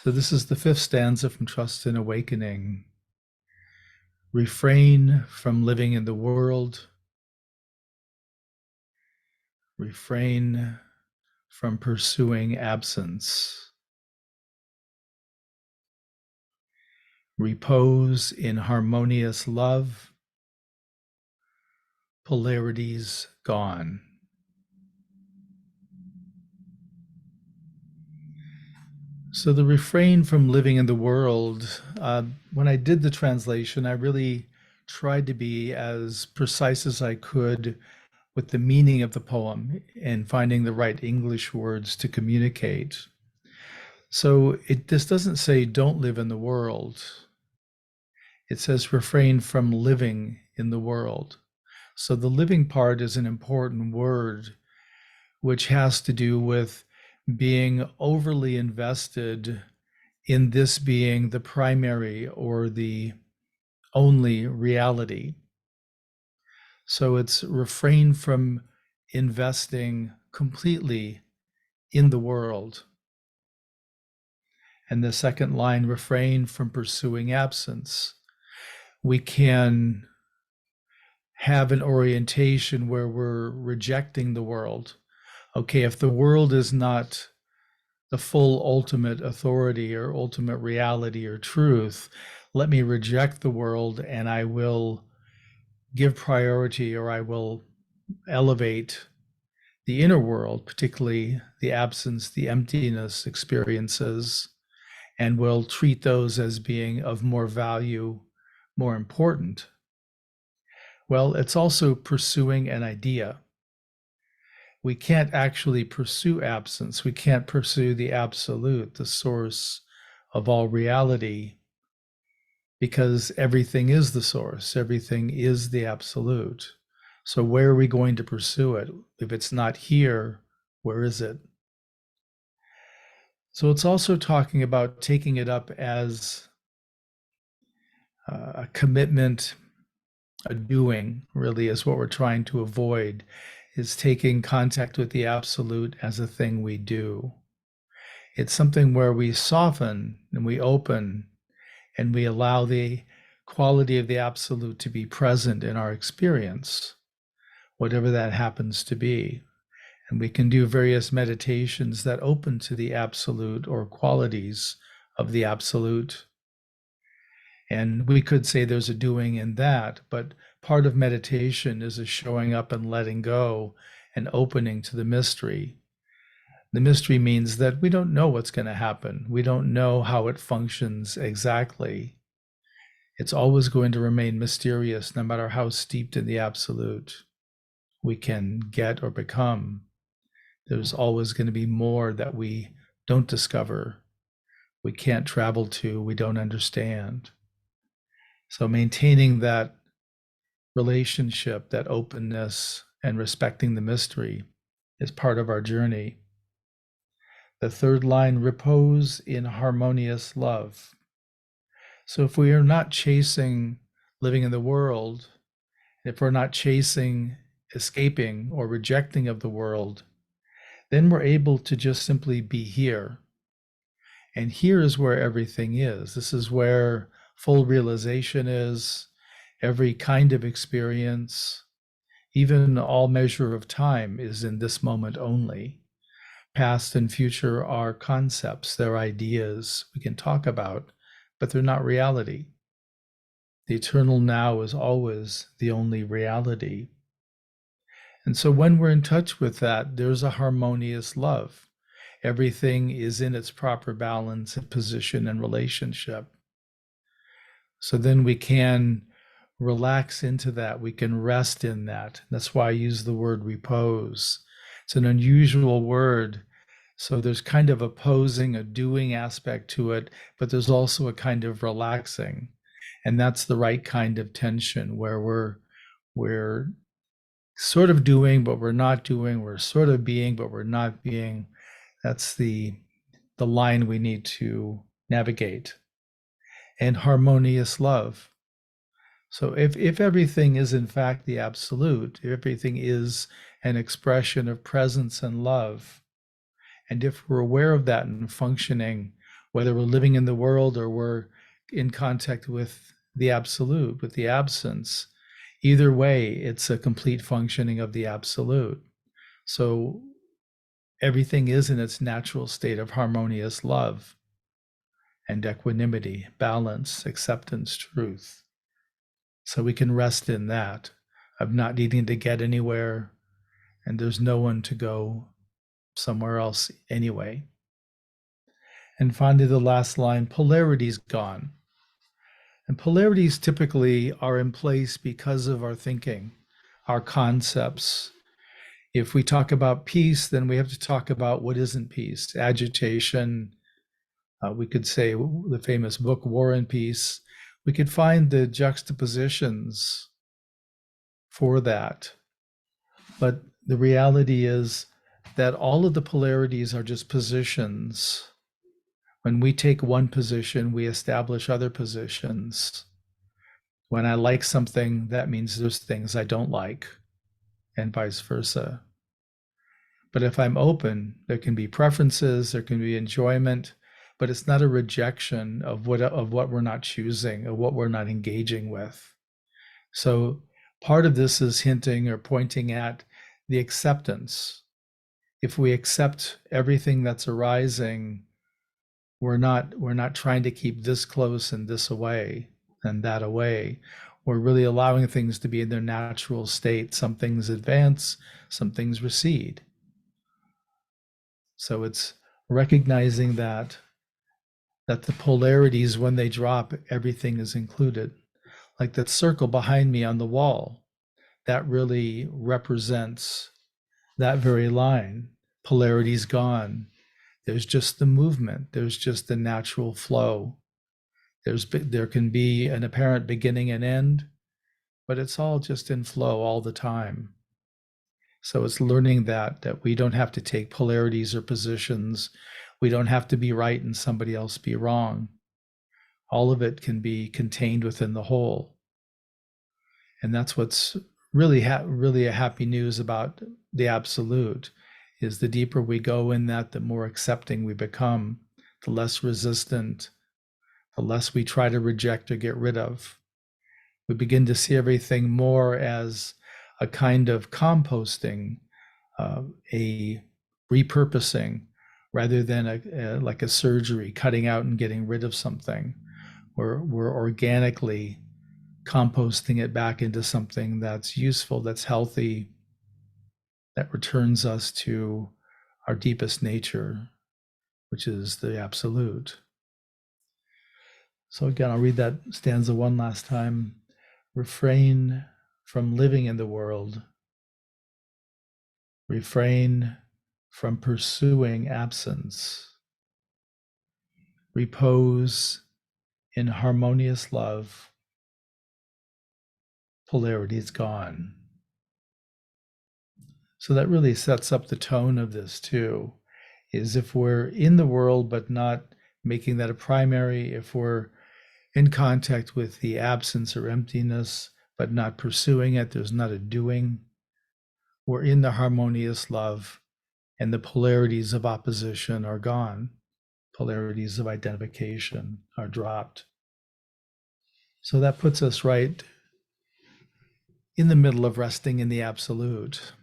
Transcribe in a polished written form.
So this is the fifth stanza from Trust in Awakening. Refrain from living in the world. Refrain from pursuing absence. Repose in harmonious love. Polarities gone. So the refrain from living in the world, when I did the translation, I really tried to be as precise as I could with the meaning of the poem and finding the right English words to communicate. So this doesn't say don't live in the world. It says refrain from living in the world. So the living part is an important word, which has to do with being overly invested in this being the primary or the only reality. So it's refrain from investing completely in the world. And the second line, refrain from pursuing absence. We can have an orientation where we're rejecting the world. Okay, if the world is not the full ultimate authority or ultimate reality or truth, let me reject the world and I will give priority, or I will elevate the inner world, particularly the absence, the emptiness experiences, and will treat those as being of more value, more important. Well, it's also pursuing an idea. We can't actually pursue absence. We can't pursue the absolute, the source of all reality, because everything is the source. Everything is the absolute. So where are we going to pursue it? If it's not here, where is it? So it's also talking about taking it up as a commitment, a doing, really is what we're trying to avoid, is taking contact with the absolute as a thing we do. It's something where we soften and we open and we allow the quality of the absolute to be present in our experience, whatever that happens to be. And we can do various meditations that open to the absolute or qualities of the absolute. And we could say there's a doing in that, but part of meditation is a showing up and letting go and opening to the mystery. The mystery means that we don't know what's going to happen. We don't know how it functions exactly. It's always going to remain mysterious, no matter how steeped in the absolute we can get or become. There's always going to be more that we don't discover, we can't travel to, we don't understand. So maintaining that relationship, that openness, and respecting the mystery is part of our journey. The third line, repose in harmonious love. So if we are not chasing living in the world, if we're not chasing escaping or rejecting of the world, then we're able to just simply be here. And here is where everything is. This is where full realization is, every kind of experience, even all measure of time is in this moment only. Past and future are concepts, they're ideas we can talk about, but they're not reality. The eternal now is always the only reality. And so when we're in touch with that, there's a harmonious love. Everything is in its proper balance and position and relationship. So then we can relax into that. We can rest in that. That's why I use the word repose. It's an unusual word. So there's kind of a posing, a doing aspect to it, but there's also a kind of relaxing. And that's the right kind of tension where we're sort of doing, but we're not doing. We're sort of being, but we're not being. That's the line we need to navigate. And harmonious love. So if everything is in fact the absolute, if everything is an expression of presence and love, and if we're aware of that and functioning whether we're living in the world or we're in contact with the absolute, with the absence. Either way, it's a complete functioning of the absolute. So everything is in its natural state of harmonious love and equanimity, balance, acceptance, truth. So we can rest in that of not needing to get anywhere, and there's no one to go somewhere else anyway. And finally, the last line, polarities gone. And polarities typically are in place because of our thinking, our concepts. If we talk about peace, then we have to talk about what isn't peace, agitation. We could say the famous book, War and Peace. We could find the juxtapositions for that. But the reality is that all of the polarities are just positions. When we take one position, we establish other positions. When I like something, that means there's things I don't like, and vice versa. But if I'm open, there can be preferences, there can be enjoyment, but it's not a rejection of what we're not choosing, of what we're not engaging with. So part of this is hinting or pointing at the acceptance. If we accept everything that's arising, we're not trying to keep this close and this away and that away. We're really allowing things to be in their natural state. Some things advance, some things recede. So it's recognizing that the polarities, when they drop, everything is included. Like that circle behind me on the wall, that really represents that very line. Polarity's gone. There's just the movement. There's just the natural flow. There can be an apparent beginning and end, but it's all just in flow all the time. So it's learning that we don't have to take polarities or positions. We don't have to be right and somebody else be wrong. All of it can be contained within the whole. And that's what's really a happy news about the absolute, is the deeper we go in that, the more accepting we become, the less resistant, the less we try to reject or get rid of. We begin to see everything more as a kind of composting, a repurposing, rather than like a surgery, cutting out and getting rid of something. We're organically composting it back into something that's useful, that's healthy, that returns us to our deepest nature, which is the absolute. So again, I'll read that stanza one last time. Refrain from living in the world. Refrain from pursuing absence. Repose in harmonious love. Polarity is gone. So that really sets up the tone of this too, is if we're in the world but not making that a primary, if we're in contact with the absence or emptiness but not pursuing it, there's not a doing, we're in the harmonious love, and the polarities of opposition are gone. Polarities of identification are dropped. So that puts us right in the middle of resting in the absolute.